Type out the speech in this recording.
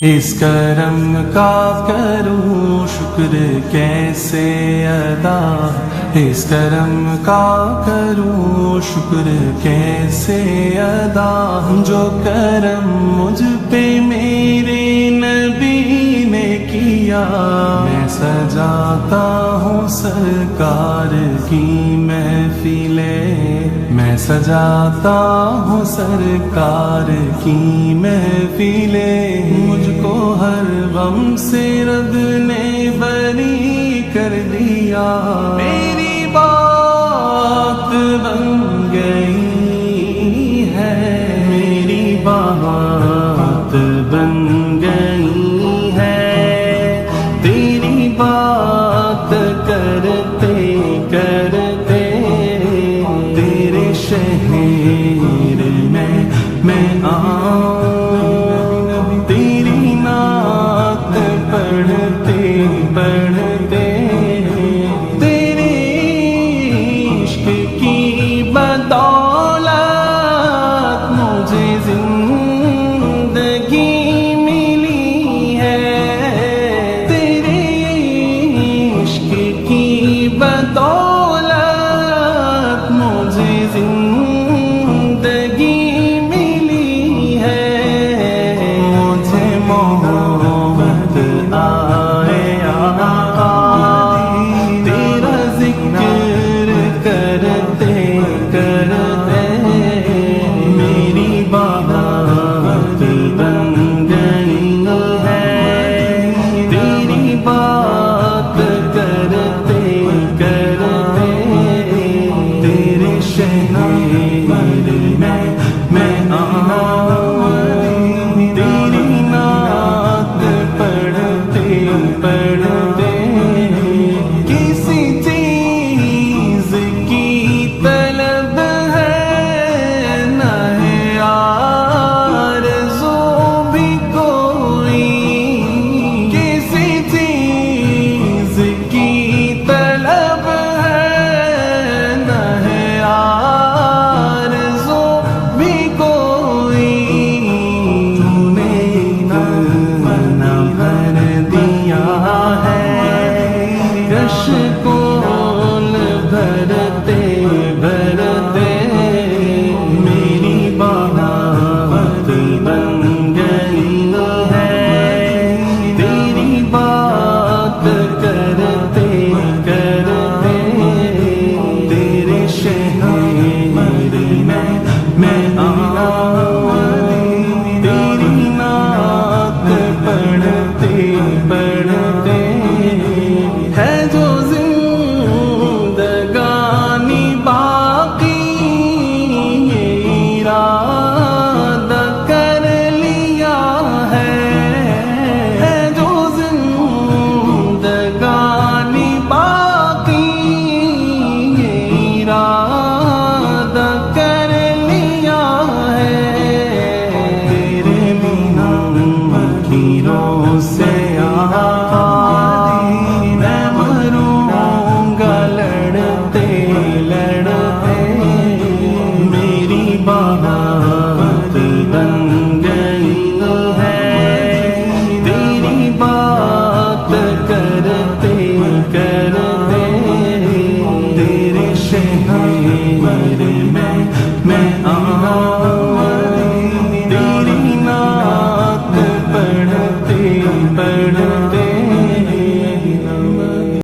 اس کرم کا کروں شکر کیسے ادا، اس کرم کا کروں شکر کیسے ادا، جو کرم مجھ پہ میرے نبی نے کیا۔ میں سجاتا ہوں سرکار کی محفلیں، میں سجاتا ہوں سرکار کی محفلیں، مجھ کو ہر غم سے رب نے بری کر دیا۔ میری بات بن گئی ہے، میری بات بن گئی ہے، تیری بات کرتے کرتے تیرے شہر میں آؤں، تیری نعت پڑھتے پڑھتے تیرے عشق کی بدولت مجھے زندگی ملی ہے، تیرے عشق کی بدولت مجھے زندگی ملی ہے، مجھے محبت آئے تیرا ذکر کرتے کرتے، میری بات بن گئی ہے، تیری بات کرتے کرتے تیرے شہر میں آؤں۔